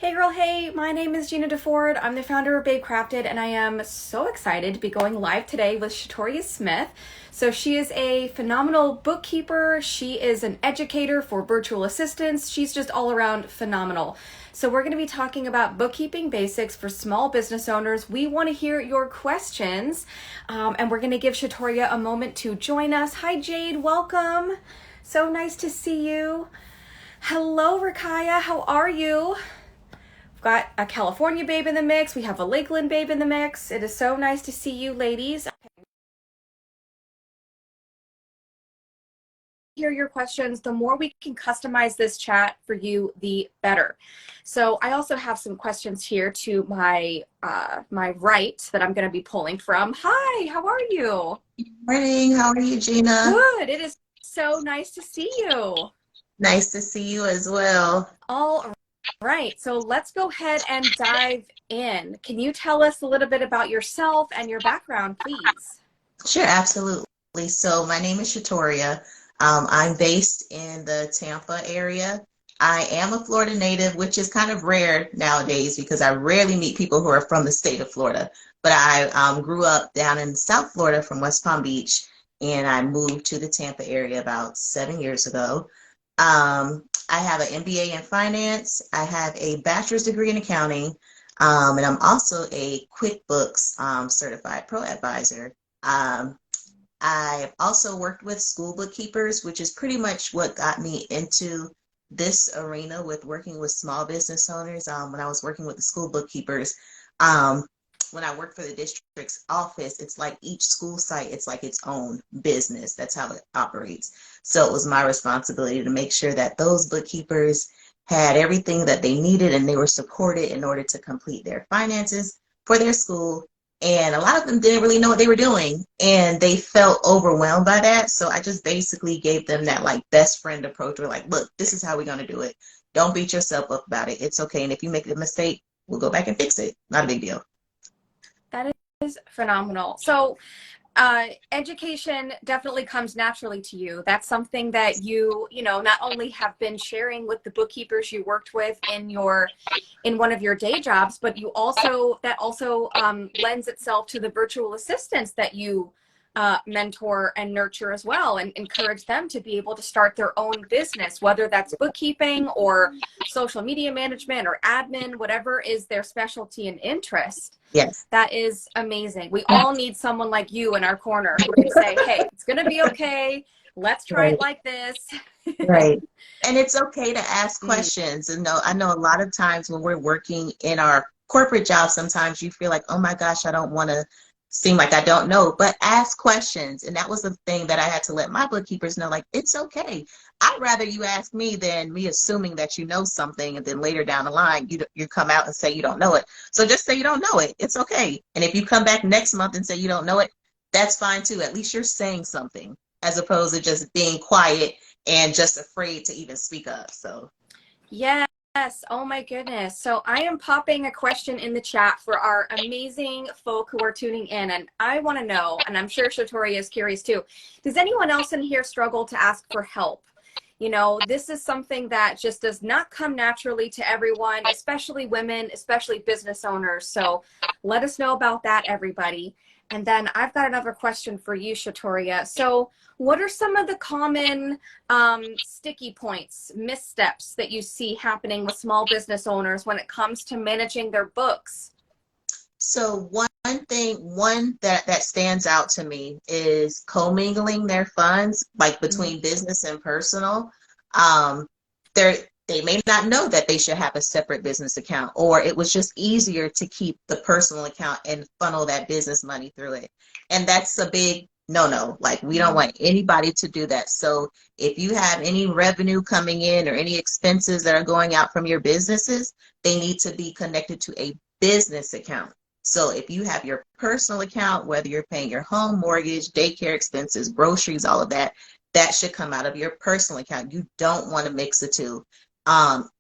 Hey girl, hey, my name is Gina DeFord. I'm the founder of Babe Crafted, and I am so excited to be going live today with Shatoria Smith. So she is a phenomenal bookkeeper. She is an educator for virtual assistants. She's just all around phenomenal. So we're going to be talking about bookkeeping basics for small business owners. We want to hear your questions, and we're going to give Shatoria a moment to join us. Hi Jade, welcome. So nice to see you. Hello Rakaya, how are you? Got a California babe in the mix. We have a Lakeland babe in the mix. It is so nice to see you ladies. Hear your questions. The more we can customize this chat for you, the better. So I also have some questions here to my right that I'm going to be pulling from. Hi, how are you? Good morning. How are you, Gina? Good. It is so nice to see you. Nice to see you as well. All right, so let's go ahead and dive in. Can you tell us a little bit about yourself and your background, please? Sure, absolutely. So my name is Shatoria. I'm based in the Tampa area. I am a Florida native, which is kind of rare nowadays because I rarely meet people who are from the state of Florida. But I grew up down in South Florida from West Palm Beach, and I moved to the Tampa area about 7 years ago. I have an MBA in finance. I have a bachelor's degree in accounting, and I'm also a QuickBooks certified pro advisor. Um, I've also worked with school bookkeepers, which is pretty much what got me into this arena with working with small business owners. When I was working with the school bookkeepers, um, when I worked for the district's office, it's like each school site, it's like its own business. That's how it operates. So it was my responsibility to make sure that those bookkeepers had everything that they needed and they were supported in order to complete their finances for their school. And a lot of them didn't really know what they were doing and they felt overwhelmed by that. So I just basically gave them that like best friend approach. We're like, look, this is how we're going to do it. Don't beat yourself up about it. It's okay. And if you make a mistake, we'll go back and fix it. Not a big deal. That is phenomenal. So education definitely comes naturally to you. That's something that you not only have been sharing with the bookkeepers you worked with in one of your day jobs, but that also lends itself to the virtual assistants that you mentor and nurture as well, and encourage them to be able to start their own business, whether that's bookkeeping or social media management or admin, whatever is their specialty and interest. Yes. That is amazing. We all need someone like you in our corner who can say, hey, it's going to be okay. Let's try Right. it like this. Right. And it's okay to ask Mm, questions. And no, I know a lot of times when we're working in our corporate job, sometimes you feel like, oh my gosh, I don't want to seem like I don't know, but ask questions. And that was the thing that I had to let my bookkeepers know, like, it's okay. I'd rather you ask me than me assuming that you know something. And then later down the line, you come out and say you don't know it. So just say you don't know it. It's okay. And if you come back next month and say you don't know it, that's fine too. At least you're saying something as opposed to just being quiet and just afraid to even speak up. So yes. Oh my goodness. So I am popping a question in the chat for our amazing folk who are tuning in. And I want to know, and I'm sure Shatoria is curious too, does anyone else in here struggle to ask for help? This is something that just does not come naturally to everyone, especially women, especially business owners. So let us know about that, everybody. And then I've got another question for you, Shatoria. So what are some of the common sticky points, missteps that you see happening with small business owners when it comes to managing their books? So one that stands out to me is commingling their funds, like between business and personal. Um, they may not know that they should have a separate business account, or it was just easier to keep the personal account and funnel that business money through it. And that's a big no-no. Like we don't want anybody to do that. So if you have any revenue coming in or any expenses that are going out from your businesses, they need to be connected to a business account. So if you have your personal account, whether you're paying your home mortgage, daycare expenses, groceries, all of that, that should come out of your personal account. You don't want to mix the two.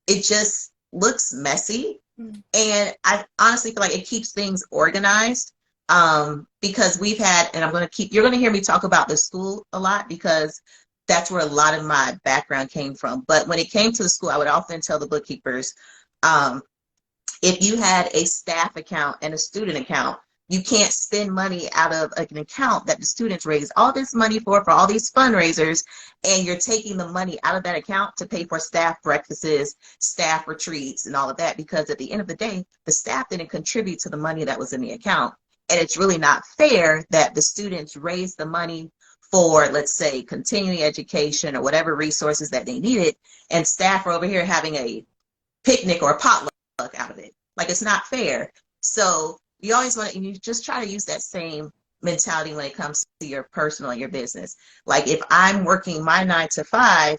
It just looks messy. And I honestly feel like it keeps things organized, because you're going to hear me talk about the school a lot because that's where a lot of my background came from. But when it came to the school, I would often tell the bookkeepers, um, if you had a staff account and a student account, you can't spend money out of an account that the students raise all this money for all these fundraisers, and you're taking the money out of that account to pay for staff breakfasts, staff retreats, and all of that, because at the end of the day, the staff didn't contribute to the money that was in the account. And it's really not fair that the students raise the money for, let's say, continuing education or whatever resources that they needed, and staff are over here having a picnic or a potluck out of it. Like, it's not fair. So you always want to, you just try to use that same mentality when it comes to your personal and your business. Like, if I'm working my 9 to 5,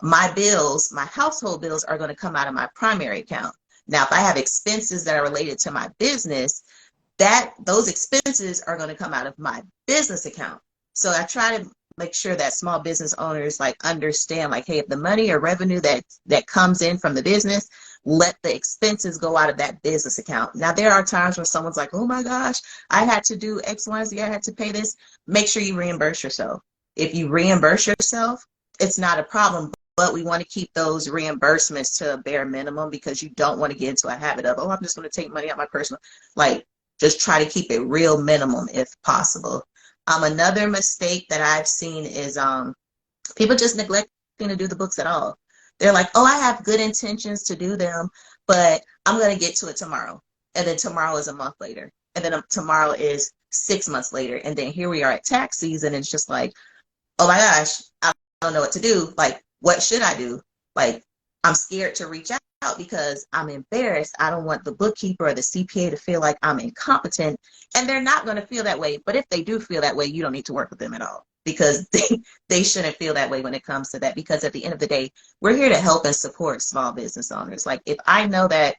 my bills, my household bills are going to come out of my primary account. Now, if I have expenses that are related to my business, that those expenses are going to come out of my business account. So I try to make sure that small business owners like understand, like, hey, if the money or revenue that comes in from the business, let the expenses go out of that business account. Now, there are times when someone's like, oh my gosh, I had to do X, Y, Z, I had to pay this. Make sure you reimburse yourself. If you reimburse yourself, it's not a problem, but we want to keep those reimbursements to a bare minimum, because you don't want to get into a habit of, oh, I'm just going to take money out of my personal, like, just try to keep it real minimum if possible. Another mistake that I've seen is people just neglecting to do the books at all. They're like, oh, I have good intentions to do them, but I'm going to get to it tomorrow. And then tomorrow is a month later. And then tomorrow is 6 months later. And then here we are at tax season. And it's just like, oh my gosh, I don't know what to do. Like, what should I do? Like, I'm scared to reach out because I'm embarrassed. I don't want the bookkeeper or the CPA to feel like I'm incompetent. And they're not going to feel that way. But if they do feel that way, you don't need to work with them at all, because they shouldn't feel that way when it comes to that. Because at the end of the day, we're here to help and support small business owners. Like, if I know that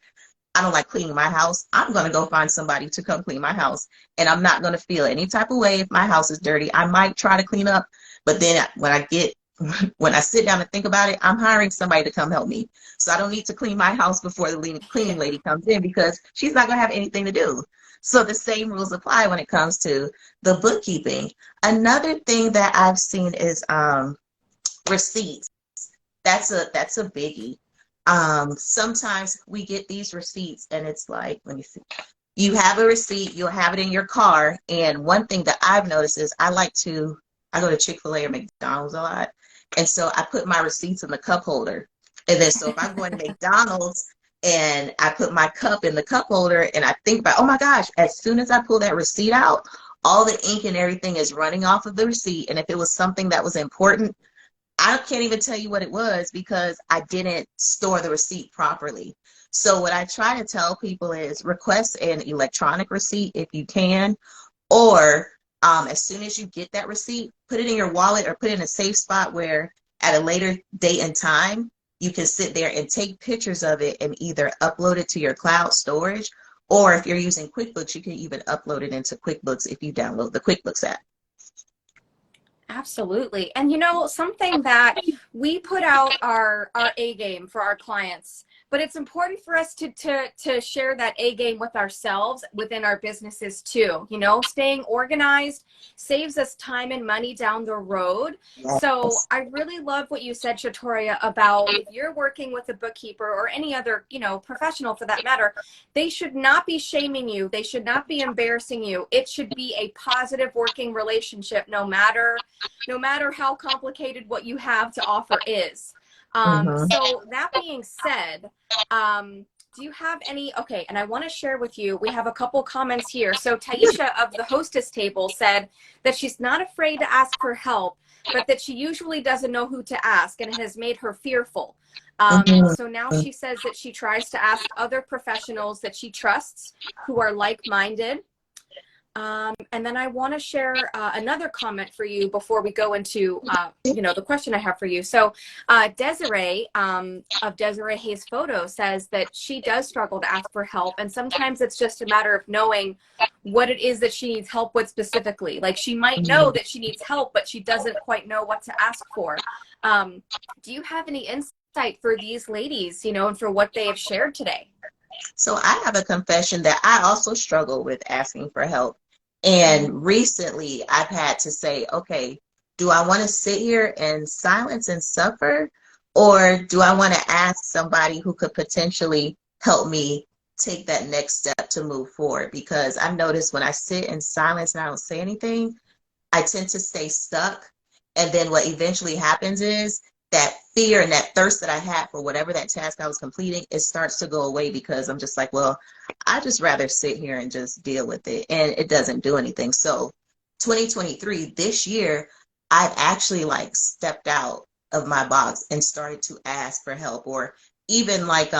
I don't like cleaning my house, I'm going to go find somebody to come clean my house. And I'm not going to feel any type of way if my house is dirty. I might try to clean up, but then when I sit down and think about it, I'm hiring somebody to come help me. So I don't need to clean my house before the cleaning lady comes in, because she's not going to have anything to do. So the same rules apply when it comes to the bookkeeping. Another thing that I've seen is receipts. That's a biggie. Sometimes we get these receipts and it's like, let me see. You have a receipt, you'll have it in your car. And one thing that I've noticed is I go to Chick-fil-A or McDonald's a lot. And so I put my receipts in the cup holder. And then so if I'm going to McDonald's and I put my cup in the cup holder and I think about, oh my gosh, as soon as I pull that receipt out, all the ink and everything is running off of the receipt. And if it was something that was important, I can't even tell you what it was, because I didn't store the receipt properly. So what I try to tell people is request an electronic receipt if you can, or as soon as you get that receipt, put it in your wallet or put it in a safe spot where at a later date and time, you can sit there and take pictures of it and either upload it to your cloud storage, or if you're using QuickBooks, you can even upload it into QuickBooks if you download the QuickBooks app. Absolutely. And something that we put out our A game for our clients, but it's important for us to share that A game with ourselves within our businesses too. Staying organized saves us time and money down the road. Yes. So I really love what you said, Shatoria, about if you're working with a bookkeeper or any other, professional for that matter, they should not be shaming you. They should not be embarrassing you. It should be a positive working relationship, no matter how complicated what you have to offer is. So that being said, do you have any, okay, and I want to share with you, we have a couple comments here. So Taisha of the hostess table said that she's not afraid to ask for help, but that she usually doesn't know who to ask, and it has made her fearful. So now she says that she tries to ask other professionals that she trusts who are like-minded. And then I want to share another comment for you before we go into, the question I have for you. So Desiree of Desiree Hayes Photo says that she does struggle to ask for help. And sometimes it's just a matter of knowing what it is that she needs help with specifically. Like, she might know that she needs help, but she doesn't quite know what to ask for. Do you have any insight for these ladies, and for what they have shared today? So I have a confession that I also struggle with asking for help. And recently I've had to say, okay, do I want to sit here in silence and suffer? Or do I want to ask somebody who could potentially help me take that next step to move forward, because I notice when I sit in silence and I don't say anything, I tend to stay stuck. And then what eventually happens is that fear and that thirst that I had for whatever that task I was completing, it starts to go away, because I'm just like, well, I just rather sit here and just deal with it. And it doesn't do anything. So 2023, this year, I've actually like stepped out of my box and started to ask for help. Or even like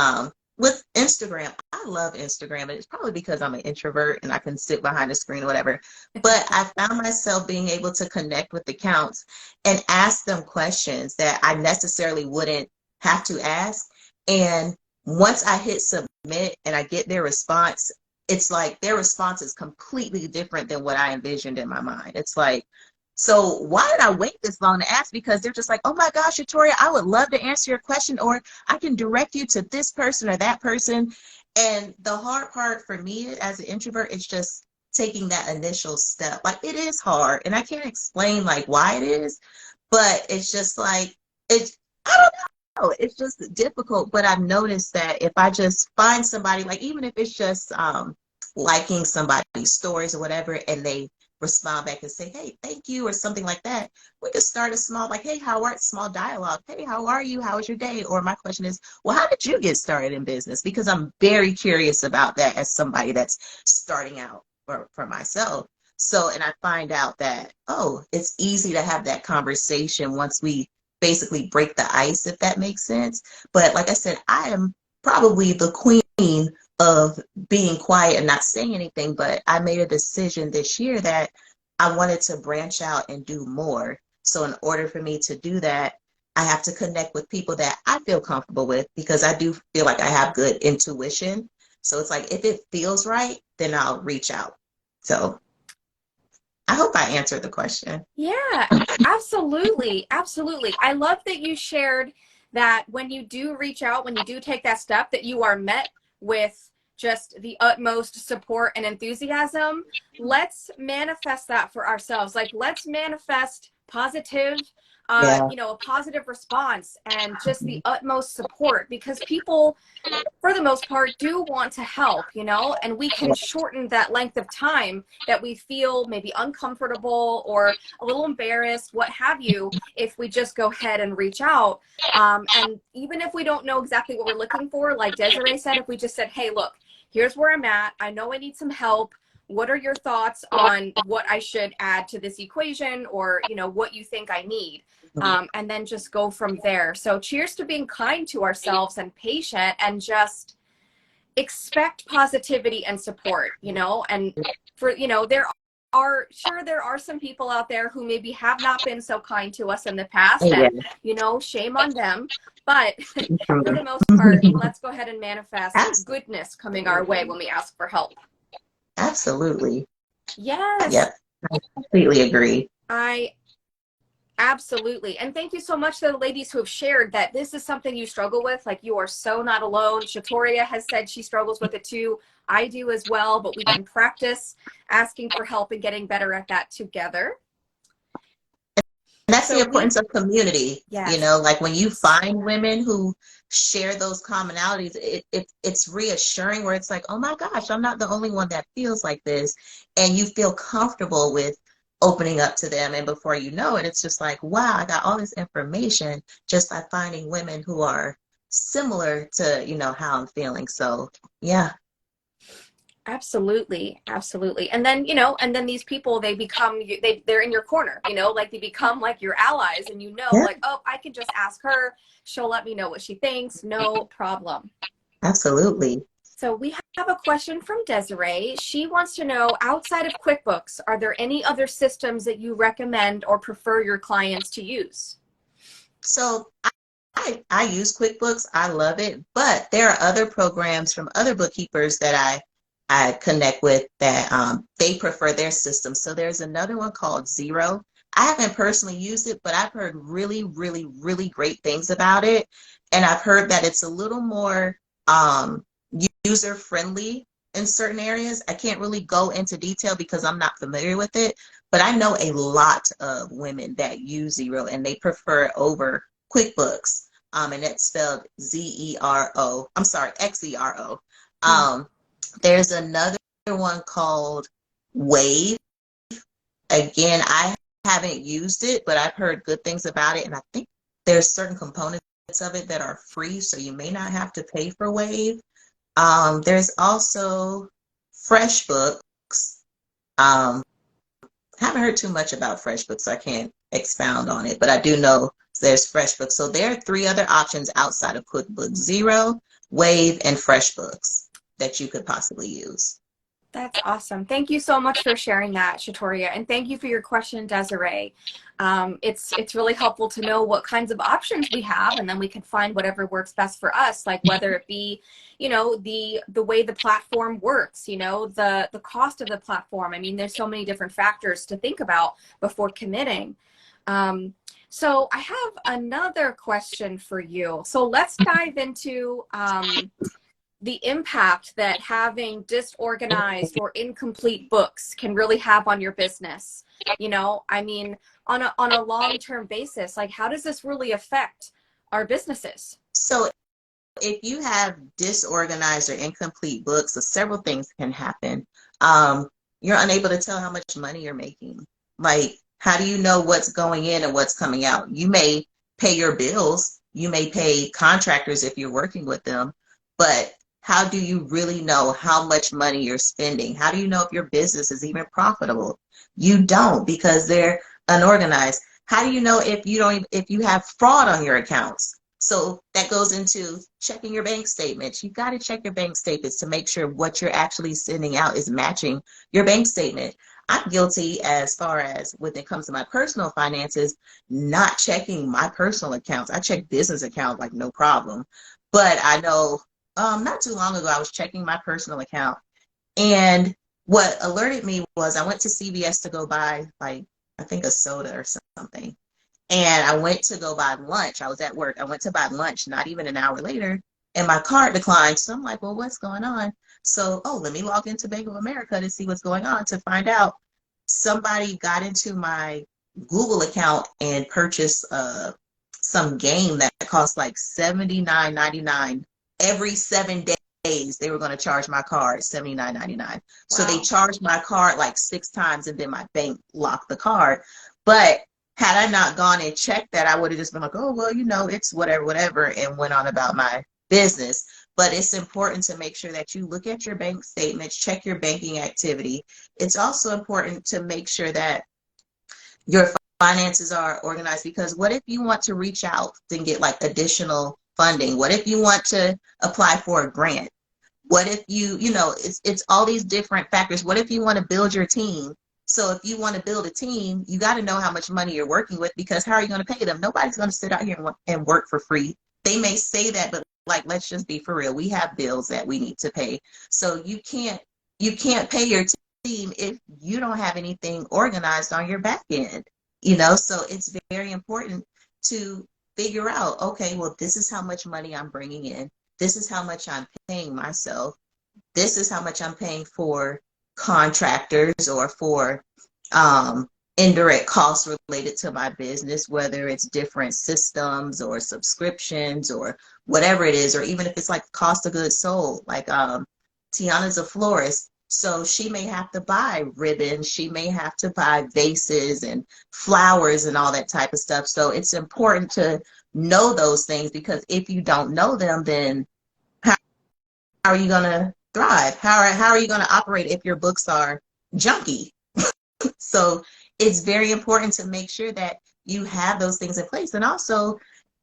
with Instagram, I love Instagram, and it's probably because I'm an introvert and I can sit behind the screen or whatever. But I found myself being able to connect with accounts and ask them questions that I necessarily wouldn't have to ask. And once I hit submit and I get their response, it's like their response is completely different than what I envisioned in my mind. It's like, so why did I wait this long to ask? Because they're just like, oh my gosh, Shatoria, I would love to answer your question, or I can direct you to this person or that person. And the hard part for me as an introvert is just taking that initial step. Like, it is hard, and I can't explain like why it is, but it's just like, it's, I don't know, it's just difficult. But I've noticed that if I just find somebody, like even if it's just liking somebody's stories or whatever, and they respond back and say, hey, thank you, or something like that, we could start a small, like, hey, how are, small dialogue, hey, how are you, how was your day? Or my question is, well, how did you get started in business? Because I'm very curious about that as somebody that's starting out for myself. So, and I find out that, oh, it's easy to have that conversation once we basically break the ice, if that makes sense. But like I said, I am probably the queen of being quiet and not saying anything, but I made a decision this year that I wanted to branch out and do more. So in order for me to do that, I have to connect with people that I feel comfortable with, because I do feel like I have good intuition. So it's like, if it feels right, then I'll reach out. So I hope I answered the question. Yeah, absolutely. Absolutely. I love that you shared that when you do reach out, when you do take that step, that you are met with just the utmost support and enthusiasm. Let's manifest that for ourselves. Like, let's manifest positive, Yeah. a positive response and just the utmost support, because people, for the most part, do want to help, and we can shorten that length of time that we feel maybe uncomfortable or a little embarrassed, what have you, if we just go ahead and reach out. And even if we don't know exactly what we're looking for, like Desiree said, if we just said, hey, look, here's where I'm at. I know I need some help. What are your thoughts on what I should add to this equation, or, what you think I need? And then just go from there. So cheers to being kind to ourselves and patient, and just expect positivity and support, and for, there are some people out there who maybe have not been so kind to us in the past, Yeah. and, shame on them. But for the most part, let's go ahead and manifest goodness coming our way when we ask for help. Absolutely. Yes, Yep. I completely agree. I absolutely. And thank you so much to the ladies who have shared that this is something you struggle with. Like, you are so not alone. Shatoria has said she struggles with it too. I do as well, but we can practice asking for help and getting better at that together. And that's the So importance of community. You yes, know, like when you find women who share those commonalities, it's reassuring, where it's like, oh my gosh, I'm not the only one that feels like this. And you feel comfortable with opening up to them. And before you know it, it's just like, wow, I got all this information just by finding women who are similar to, how I'm feeling. So yeah. absolutely, absolutely. And then, and then these people, they're in your corner, like they become like your allies, and Yeah, like, oh, I can just ask her. She'll let me know what she thinks. No problem. absolutely. So we have a question from Desiree. She wants to know, outside of QuickBooks, are there any other systems that you recommend or prefer your clients to use? So I use QuickBooks. I love it, but there are other programs from other bookkeepers that I connect with that they prefer their system. So there's another one called Zero. I haven't personally used it, but I've heard really, really, really great things about it, and I've heard that it's a little more user friendly in certain areas. I can't really go into detail because I'm not familiar with it, but I know a lot of women that use Zero and they prefer it over QuickBooks. And it's spelled Zero. I'm sorry, Xero. Mm. Um, there's another one called Wave. Again, I haven't used it, but I've heard good things about it, and I think there's certain components of it that are free, so you may not have to pay for Wave. There's also FreshBooks. Um, haven't heard too much about FreshBooks. So I can't expound on it, but I do know there's FreshBooks. So there are three other options outside of QuickBooks Zero, Wave, and FreshBooks that you could possibly use. That's awesome. Thank you so much for sharing that, Shatoria, and thank you for your question, Desiree. It's really helpful to know what kinds of options we have, and then we can find whatever works best for us. Like whether it be, the way the platform works, the cost of the platform. I mean, there's so many different factors to think about before committing. So I have another question for you. So let's dive into the impact that having disorganized or incomplete books can really have on your business. I mean, on a long-term basis, like how does this really affect our businesses? So if you have disorganized or incomplete books, so several things can happen. You're unable to tell how much money you're making. Like, how do you know what's going in and what's coming out? You may pay your bills, you may pay contractors if you're working with them, but how do you really know how much money you're spending? How do you know if your business is even profitable? You don't, because they're unorganized. How do you know if if you have fraud on your accounts? So that goes into checking your bank statements. You've got to check your bank statements to make sure what you're actually sending out is matching your bank statement. I'm guilty as far as when it comes to my personal finances, not checking my personal accounts. I check business accounts like no problem. But I know not too long ago, I was checking my personal account, and what alerted me was I went to CVS to go buy, like, I think a soda or something. And I went to go buy lunch. I was at work. I went to buy lunch, not even an hour later, and my card declined. So I'm like, well, what's going on? So, oh, let me log into Bank of America to see what's going on, to find out somebody got into my Google account and purchased some game that cost like $79.99 every 7 days. They were going to charge my card $79.99. So they Wow. charged my card like 6 times, and then my bank locked the card. But had I not gone and checked that, I would have just been like, oh, well, it's whatever, whatever, and went on about my business. But it's important to make sure that you look at your bank statements, check your banking activity. It's also important to make sure that your finances are organized, because what if you want to reach out and get like additional funding? What if you want to apply for a grant? What if it's all these different factors. What if you want to build your team? So if you want to build a team, you got to know how much money you're working with, because how are you going to pay them? Nobody's going to sit out here and work for free. They may say that, but like, let's just be for real. We have bills that we need to pay. So you can't pay your team if you don't have anything organized on your back end. So it's very important to figure out, okay, well, this is how much money I'm bringing in. This is how much I'm paying myself. This is how much I'm paying for contractors or for indirect costs related to my business, whether it's different systems or subscriptions or whatever it is, or even if it's like cost of goods sold. Like Tiana's a florist, so she may have to buy ribbons, she may have to buy vases and flowers and all that type of stuff. So it's important to know those things, because if you don't know them, then how are you going to thrive? How are you going to operate if your books are junky? So it's very important to make sure that you have those things in place. And also,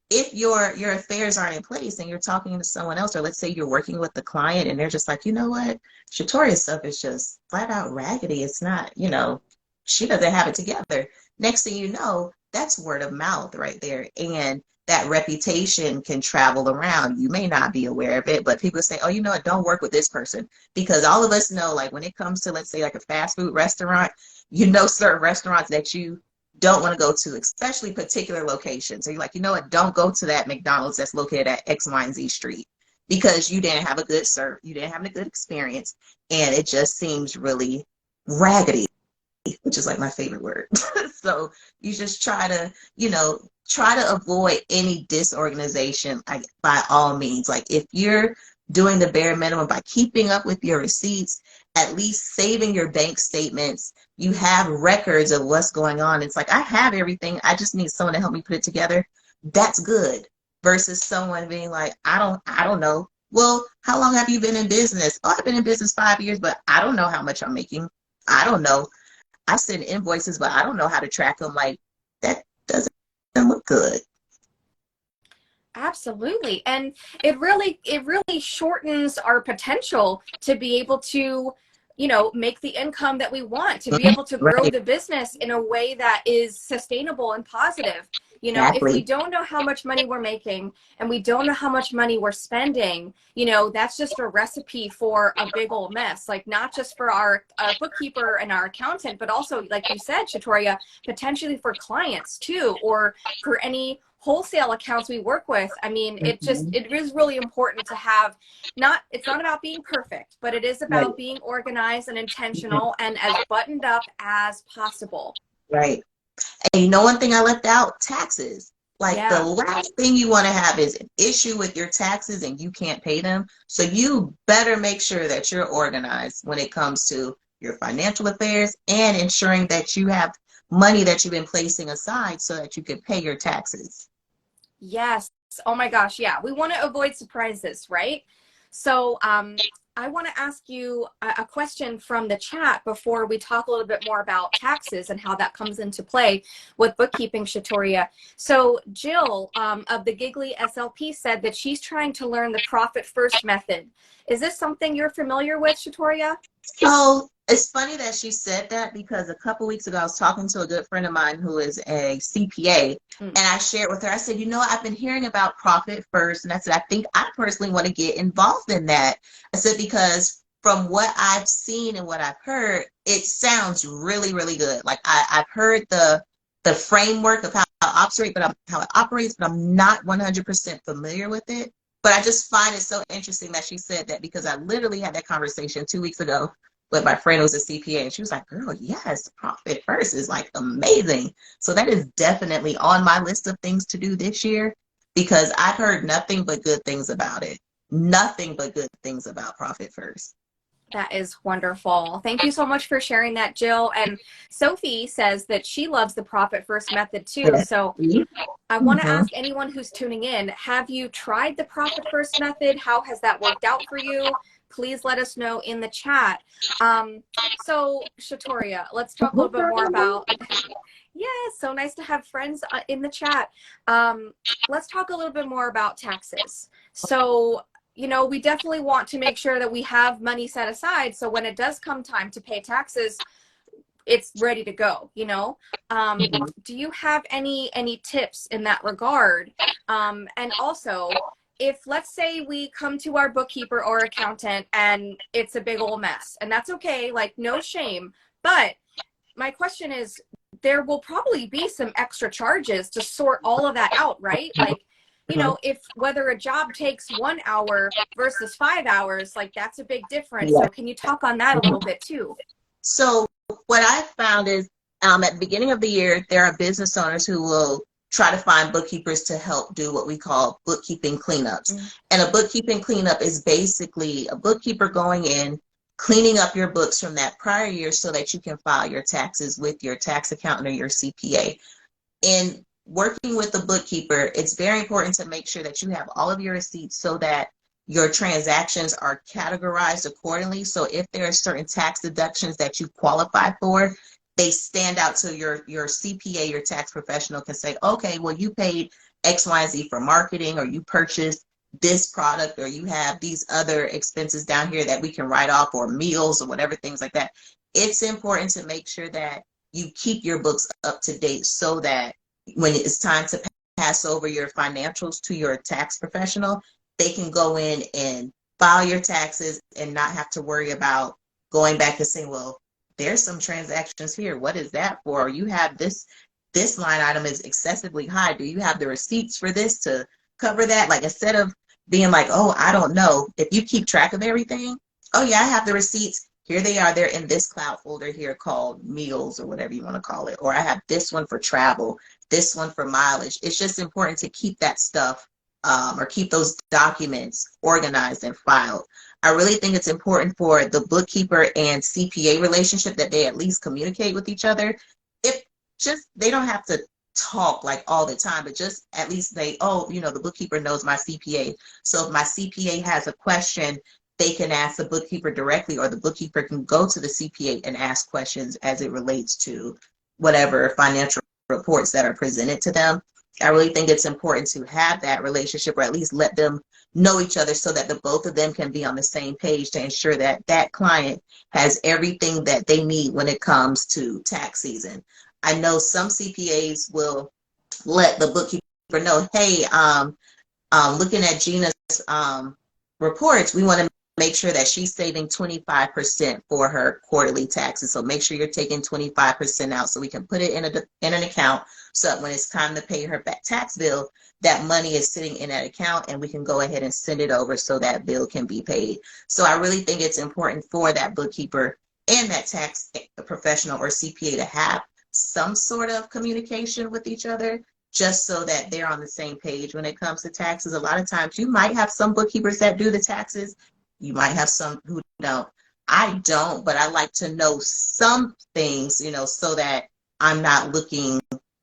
if your affairs aren't in place and you're talking to someone else, or let's say you're working with the client and they're just like, you know what, Shatoria's stuff is just flat out raggedy. It's not, she doesn't have it together. Next thing you know, that's word of mouth right there. And that reputation can travel around. You may not be aware of it, but people say, oh, you know what, don't work with this person. Because all of us know, like when it comes to, let's say, like a fast food restaurant, certain restaurants that you don't want to go to, especially particular locations. So you're like, you know what, don't go to that McDonald's that's located at X, Y, and Z street, because you didn't have a good you didn't have a good experience, and it just seems really raggedy, which is like my favorite word. So you just try to avoid any disorganization, like, by all means. Like if you're doing the bare minimum by keeping up with your receipts, at least saving your bank statements. You have records of what's going on. It's like, I have everything. I just need someone to help me put it together. That's good versus someone being like, I don't know. Well, how long have you been in business? Oh, I've been in business 5 years, but I don't know how much I'm making. I don't know. I send invoices, but I don't know how to track them. Like, that doesn't look good. Absolutely. And it really shortens our potential to be able to, make the income that we want, to be able to grow Right. the business in a way that is sustainable and positive. If we Exactly. don't know how much money we're making and we don't know how much money we're spending, that's just a recipe for a big old mess. Like, not just for our bookkeeper and our accountant, but also, like you said, Shatoria, potentially for clients too, or for any wholesale accounts we work with. I mean, Mhm. it is really important to have, it's not about being perfect, but it is Right. about being organized and Mhm. intentional and as buttoned up as possible. Right. And you know, one thing I left out, taxes. Like, the Yeah. last thing you want to have is an issue with your taxes and you can't pay them. So you better make sure that you're organized when it comes to your financial affairs and ensuring that you have money that you've been placing aside so that you can pay your taxes. Yes. Oh my gosh. Yeah. We want to avoid surprises, right? So, I want to ask you a question from the chat before we talk a little bit more about taxes and how that comes into play with bookkeeping, Shatoria. So, Jill of the Giggly SLP said that she's trying to learn the profit first method. Is this something you're familiar with, Shatoria? So it's funny that she said that because a couple weeks ago I was talking to a good friend of mine who is a CPA, Mm. and I shared with her, I said, I've been hearing about profit first. And I said, I think I personally want to get involved in that. I said, because from what I've seen and what I've heard, it sounds really, really good. Like, I've heard the framework of how it operates, but I'm not 100% familiar with it. But I just find it so interesting that she said that because I literally had that conversation 2 weeks ago with my friend who's a CPA, and she was like, "Girl, yes, profit first is like amazing." So that is definitely on my list of things to do this year because I've heard nothing but good things about it. Nothing but good things about profit first. That is wonderful. Thank you so much for sharing that, Jill. And Sophie says that she loves the profit first method too. Yes. So I want to Mm-hmm. ask anyone who's tuning in, have you tried the profit first method? How has that worked out for you? Please let us know in the chat. So Shatoria, let's talk a little bit more about, yeah, so nice to have friends in the chat. Let's talk a little bit more about taxes. So, we definitely want to make sure that we have money set aside. So when it does come time to pay taxes, it's ready to go. Do you have any tips in that regard? And also, if let's say we come to our bookkeeper or accountant and it's a big old mess, and that's okay, like, no shame, but my question is, there will probably be some extra charges to sort all of that out, right? Like, Mm-hmm. if whether a job takes 1 hour versus 5 hours, like, that's a big difference. Yeah. So can you talk on that a little bit too? So what I found is at the beginning of the year, there are business owners who will try to find bookkeepers to help do what we call bookkeeping cleanups. Mm. And a bookkeeping cleanup is basically a bookkeeper going in, cleaning up your books from that prior year so that you can file your taxes with your tax accountant or your CPA. In working with the bookkeeper, it's very important to make sure that you have all of your receipts so that your transactions are categorized accordingly. So if there are certain tax deductions that you qualify for, they stand out so your CPA, your tax professional can say, okay, well, you paid X, Y, and Z for marketing, or you purchased this product, or you have these other expenses down here that we can write off, or meals or whatever, things like that. It's important to make sure that you keep your books up to date so that when it's time to pass over your financials to your tax professional, they can go in and file your taxes and not have to worry about going back and saying, well, there's some transactions here. What is that for? Or you have this line item is excessively high. Do you have the receipts for this to cover that? Like, instead of being like, oh, I don't know, if you keep track of everything, oh yeah, I have the receipts. Here they are. They're in this cloud folder here called meals or whatever you want to call it. Or I have this one for travel, this one for mileage. It's just important to keep that stuff or keep those documents organized and filed. I really think it's important for the bookkeeper and CPA relationship that they at least communicate with each other. If just they don't have to talk like all the time, but just at least they, oh, the bookkeeper knows my CPA. So if my CPA has a question, they can ask the bookkeeper directly, or the bookkeeper can go to the CPA and ask questions as it relates to whatever financial reports that are presented to them. I really think it's important to have that relationship, or at least let them know each other, so that the both of them can be on the same page to ensure that that client has everything that they need when it comes to tax season. I know some CPAs will let the bookkeeper know, hey, looking at Gina's reports, we want to make sure that she's saving 25% for her quarterly taxes. So make sure you're taking 25% out so we can put it in an account, so that when it's time to pay her back tax bill, that money is sitting in that account and we can go ahead and send it over so that bill can be paid. So I really think it's important for that bookkeeper and that tax professional or CPA to have some sort of communication with each other, just so that they're on the same page when it comes to taxes. A lot of times you might have some bookkeepers that do the taxes. You might have some who don't. I don't, but I like to know some things, so that I'm not looking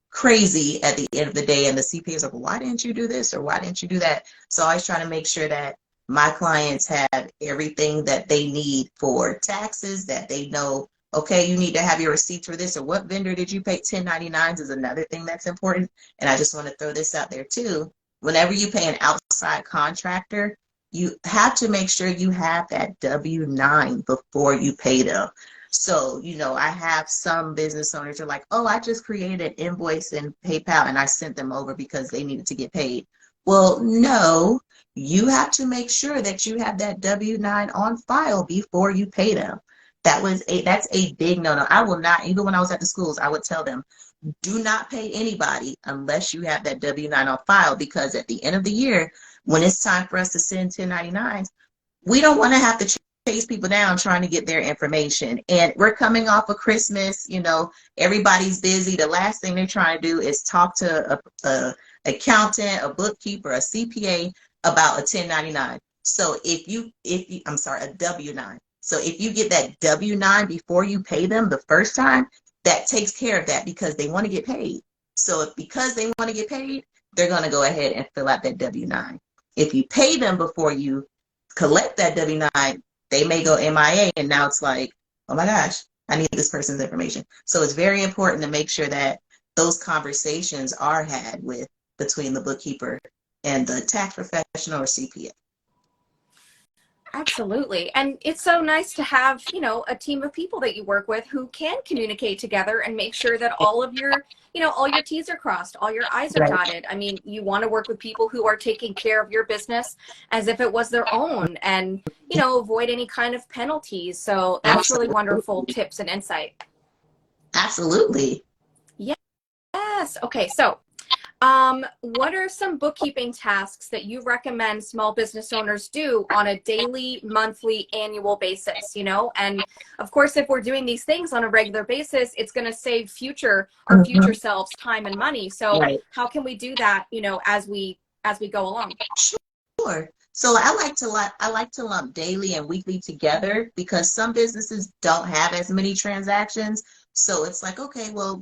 crazy at the end of the day. And the CPA is like, well, why didn't you do this? Or why didn't you do that? So I always try to make sure that my clients have everything that they need for taxes, that they know, okay, you need to have your receipts for this, or what vendor did you pay. 1099s is another thing that's important. And I just want to throw this out there too. Whenever you pay an outside contractor, you have to make sure you have that W-9 before you pay them. So, I have some business owners who are like, oh, I just created an invoice in PayPal and I sent them over because they needed to get paid. Well, no, you have to make sure that you have that W-9 on file before you pay them. That's a big no-no. I will not, even when I was at the schools, I would tell them, do not pay anybody unless you have that W-9 on file, because at the end of the year, when it's time for us to send 1099s, we don't want to have to chase people down trying to get their information. And we're coming off of Christmas, everybody's busy. The last thing they're trying to do is talk to a accountant, a bookkeeper, a CPA about a 1099. So I'm sorry, a W-9. So if you get that W-9 before you pay them the first time, that takes care of that, because they want to get paid. So because they want to get paid, they're going to go ahead and fill out that W-9. If you pay them before you collect that W-9, they may go MIA, and now it's like, oh my gosh, I need this person's information. So it's very important to make sure that those conversations are had between the bookkeeper and the tax professional or CPA. Absolutely. And it's so nice to have, a team of people that you work with who can communicate together and make sure that all of your, all your T's are crossed, all your I's are dotted. I mean, you want to work with people who are taking care of your business as if it was their own, and, avoid any kind of penalties. So that's really wonderful tips and insight. Absolutely. Yes. Okay. So what are some bookkeeping tasks that you recommend small business owners do on a daily, monthly, annual basis, And of course, if we're doing these things on a regular basis, it's going to save our future selves time and money. So how can we do that, as we go along? Sure. So I like to lump daily and weekly together, because some businesses don't have as many transactions. So it's like, okay, well,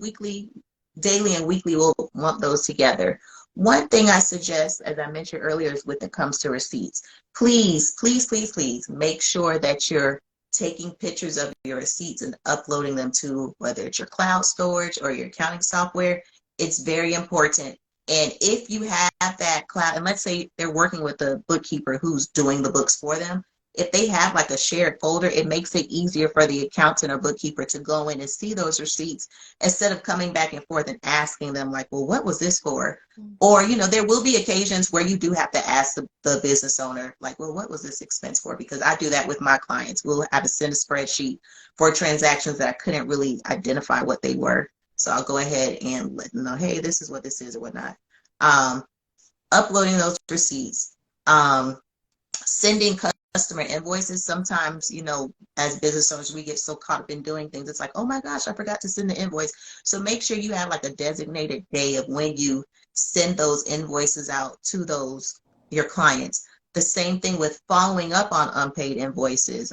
daily and weekly, we'll lump those together. One thing I suggest, as I mentioned earlier, is when it comes to receipts, please, please, please, please make sure that you're taking pictures of your receipts and uploading them to, whether it's your cloud storage or your accounting software. It's very important. And if you have that cloud, and let's say they're working with a bookkeeper who's doing the books for them, if they have like a shared folder, it makes it easier for the accountant or bookkeeper to go in and see those receipts, instead of coming back and forth and asking them like, well, what was this for? Or, there will be occasions where you do have to ask the business owner, like, well, what was this expense for? Because I do that with my clients. We'll have to send a spreadsheet for transactions that I couldn't really identify what they were. So I'll go ahead and let them know, hey, this is what this is or whatnot. Uploading those receipts, sending customer invoices. Sometimes, as business owners, we get so caught up in doing things. It's like, oh my gosh, I forgot to send the invoice. So make sure you have like a designated day of when you send those invoices out to those your clients. The same thing with following up on unpaid invoices.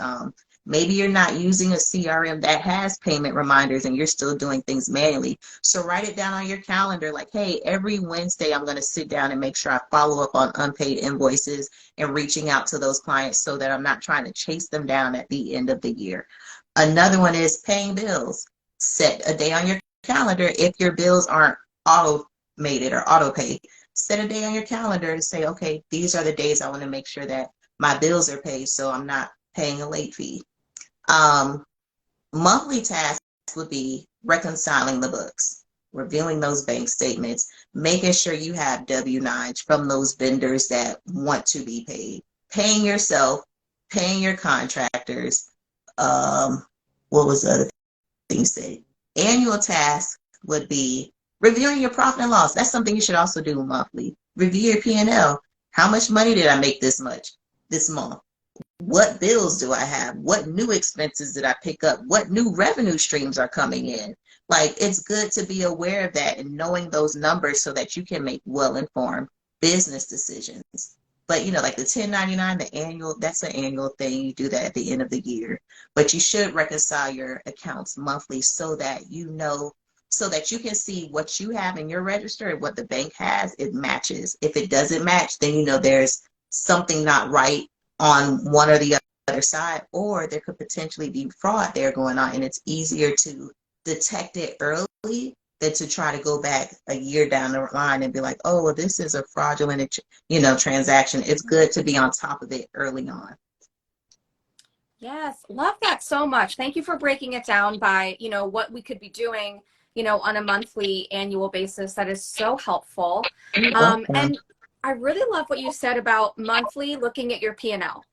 Maybe you're not using a CRM that has payment reminders and you're still doing things manually. So write it down on your calendar like, hey, every Wednesday I'm going to sit down and make sure I follow up on unpaid invoices and reaching out to those clients so that I'm not trying to chase them down at the end of the year. Another one is paying bills. Set a day on your calendar if your bills aren't automated or auto paid. Set a day on your calendar to say, okay, these are the days I want to make sure that my bills are paid so I'm not paying a late fee. Monthly tasks would be reconciling the books, reviewing those bank statements, making sure you have W-9s from those vendors that want to be paid, paying yourself, paying your contractors. What was the other thing you said? Annual task would be reviewing your profit and loss. That's something you should also do monthly. Review your P&L. How much money did I make this month? What bills do I have? What new expenses did I pick up? What new revenue streams are coming in? Like, it's good to be aware of that and knowing those numbers so that you can make well-informed business decisions. But, like the 1099, that's an annual thing. You do that at the end of the year. But you should reconcile your accounts monthly so that so that you can see what you have in your register and what the bank has, it matches. If it doesn't match, then there's something not right on one or the other side, or there could potentially be fraud there going on, and it's easier to detect it early than to try to go back a year down the line and be like, oh, well, this is a fraudulent, transaction. It's good to be on top of it early on. Yes, love that so much. Thank you for breaking it down by, what we could be doing, on a monthly, annual basis. That is so helpful. And I really love what you said about monthly looking at your P&L,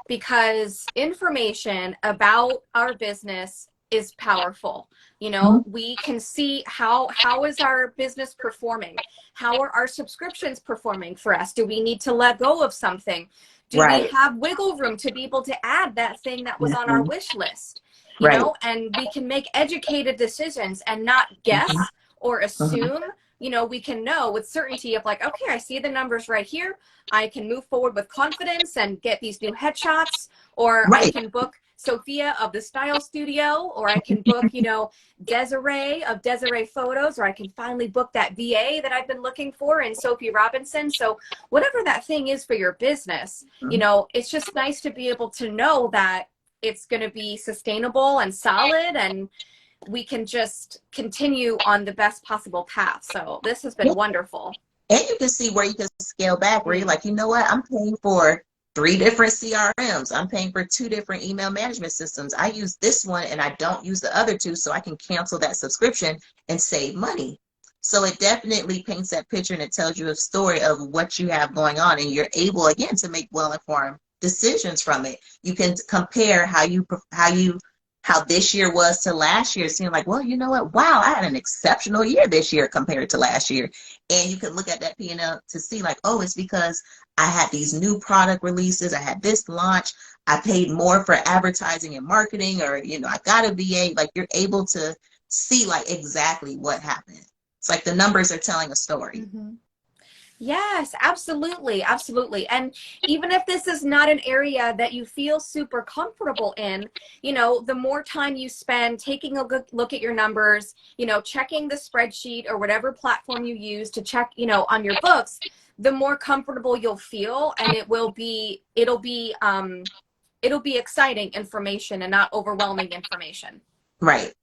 because information about our business is powerful. We can see how is our business performing? How are our subscriptions performing for us? Do we need to let go of something? Do we have wiggle room to be able to add that thing that was on our wish list? And we can make educated decisions and not guess or assume. We can know with certainty of like, okay, I see the numbers right here. I can move forward with confidence and get these new headshots, or I can book Sophia of the Style Studio, or I can book, Desiree of Desiree Photos, or I can finally book that VA that I've been looking for in Sophie Robinson. So whatever that thing is for your business, it's just nice to be able to know that it's going to be sustainable and solid, and we can just continue on the best possible path. So this has been wonderful. And you can see where you can scale back, where you're like, you know what, I'm paying for 3 different CRMs. I'm paying for 2 different email management systems. I use this one and I don't use the other 2, so I can cancel that subscription and save money. So it definitely paints that picture, and it tells you a story of what you have going on, and you're able, again, to make well-informed decisions from it. You can compare how this year was to last year, seeing like, well, you know what? Wow, I had an exceptional year this year compared to last year. And you can look at that P&L to see like, oh, it's because I had these new product releases. I had this launch. I paid more for advertising and marketing, or, I got a VA. Like, you're able to see like exactly what happened. It's like the numbers are telling a story. Mm-hmm. Yes, absolutely. Absolutely. And even if this is not an area that you feel super comfortable in, the more time you spend taking a look at your numbers, checking the spreadsheet or whatever platform you use to check, on your books, the more comfortable you'll feel, and it'll be exciting information and not overwhelming information. Right.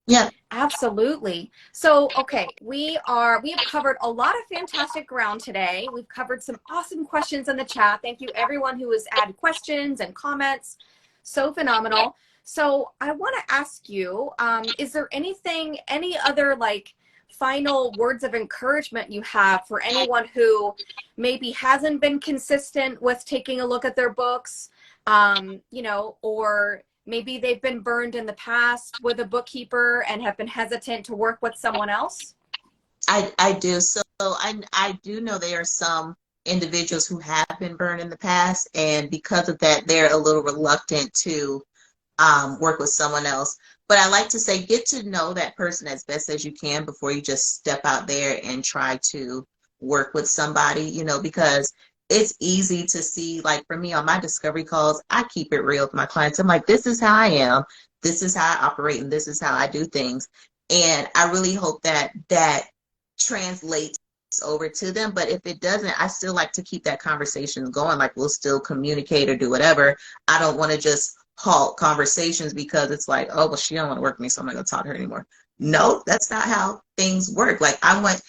Yeah. Absolutely. So, okay, we have covered a lot of fantastic ground today. We've covered some awesome questions in the chat. Thank you everyone who has added questions and comments. So phenomenal. So I want to ask you, is there any other like final words of encouragement you have for anyone who maybe hasn't been consistent with taking a look at their books, or maybe they've been burned in the past with a bookkeeper and have been hesitant to work with someone else? I do. So I do know there are some individuals who have been burned in the past, and because of that, they're a little reluctant to work with someone else. But I like to say, get to know that person as best as you can before you just step out there and try to work with somebody, because it's easy to see, like for me on my discovery calls, I keep it real with my clients. I'm like, this is how I am, this is how I operate, and this is how I do things. And I really hope that that translates over to them. But if it doesn't, I still like to keep that conversation going. Like we'll still communicate or do whatever. I don't want to just halt conversations because it's like, oh, well, she don't want to work with me, so I'm not going to talk to her anymore. No, that's not how things work. Like I want,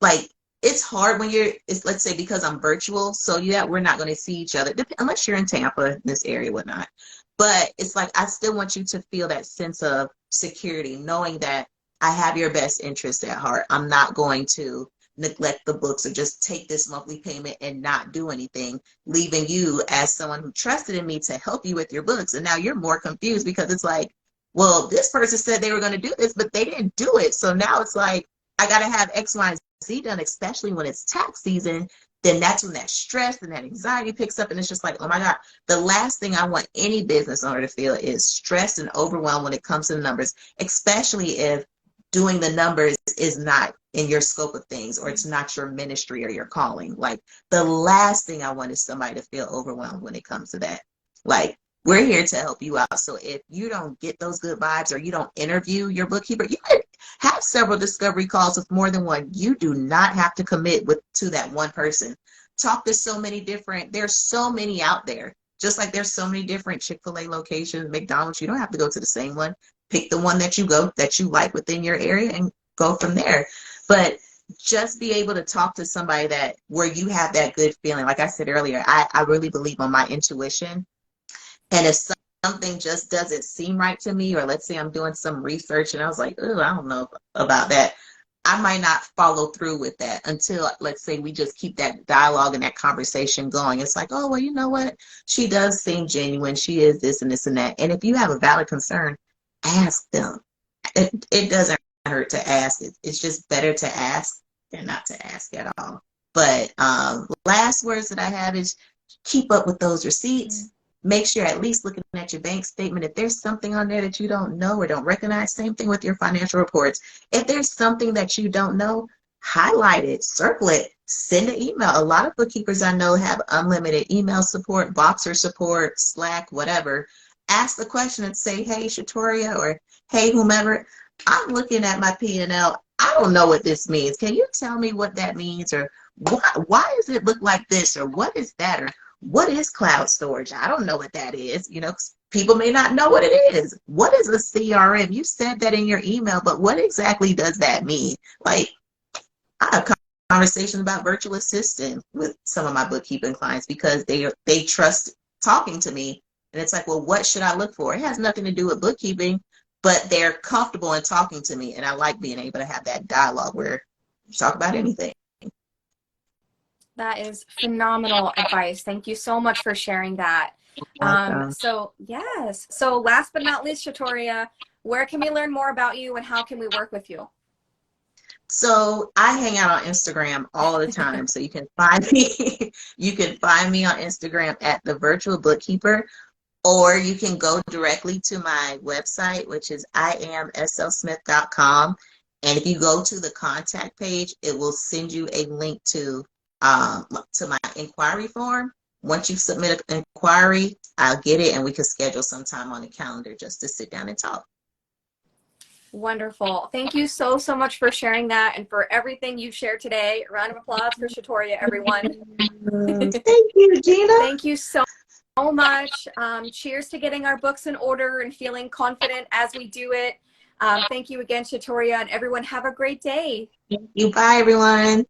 like, it's hard when you're, it's, let's say because I'm virtual, so yeah, we're not going to see each other unless you're in Tampa, this area, whatnot. But it's like I still want you to feel that sense of security, knowing that I have your best interest at heart. I'm not going to neglect the books or just take this monthly payment and not do anything, leaving you as someone who trusted in me to help you with your books. And now you're more confused because it's like, well, this person said they were going to do this, but they didn't do it. So now it's like, I got to have X, Y, and Z done, especially when it's tax season. Then that's when that stress and that anxiety picks up. And it's just like, oh my God, the last thing I want any business owner to feel is stressed and overwhelmed when it comes to the numbers, especially if doing the numbers is not in your scope of things or it's not your ministry or your calling. Like the last thing I want is somebody to feel overwhelmed when it comes to that. Like we're here to help you out. So if you don't get those good vibes or you don't interview your bookkeeper, you can have several discovery calls with more than one. You do not have to commit to that one person. Talk to so many different, there's so many out there. Just like there's so many different Chick-fil-A locations, McDonald's, you don't have to go to the same one. Pick the one that you like within your area and go from there. But just be able to talk to somebody that where you have that good feeling. Like I said earlier, I really believe on my intuition. And if something just doesn't seem right to me, or let's say I'm doing some research and I was like, oh, I don't know about that, I might not follow through with that until, let's say, we just keep that dialogue and that conversation going. It's like, oh, well, you know what? She does seem genuine. She is this and this and that. And if you have a valid concern, ask them. It doesn't hurt to ask. It's just better to ask than not to ask at all. But last words that I have is keep up with those receipts. Make sure you're at least looking at your bank statement. If there's something on there that you don't know or don't recognize, same thing with your financial reports. If there's something that you don't know, highlight it, circle it, send an email. A lot of bookkeepers I know have unlimited email support, Boxer support, Slack, whatever. Ask the question and say, hey, Shatoria, or hey, whomever, I'm looking at my P&L. I don't know what this means. Can you tell me what that means? Or why does it look like this? Or what is that? Or what is cloud storage? I don't know what that is. You know, people may not know what it is. What is a CRM? You said that in your email, but what exactly does that mean? Like, I have conversations about virtual assistant with some of my bookkeeping clients because they trust talking to me. And it's like, well, what should I look for? It has nothing to do with bookkeeping, but they're comfortable in talking to me. And I like being able to have that dialogue where you talk about anything. That is phenomenal advice. Thank you so much for sharing that. So yes. So last but not least, Shatoria, where can we learn more about you and how can we work with you? So I hang out on Instagram all the time. So you can find me. You can find me on Instagram at the Virtual Bookkeeper, or you can go directly to my website, which is iamslsmith.com. And if you go to the contact page, it will send you a link to my inquiry form. Once you submit an inquiry, I'll get it and we can schedule some time on the calendar just to sit down and talk. Wonderful. Thank you so, so much for sharing that and for everything you've shared today. A round of applause for Shatoria, everyone. Thank you, Gina. Thank you so much. Cheers to getting our books in order and feeling confident as we do it. Thank you again, Shatoria, and everyone have a great day. Thank you. Bye, everyone.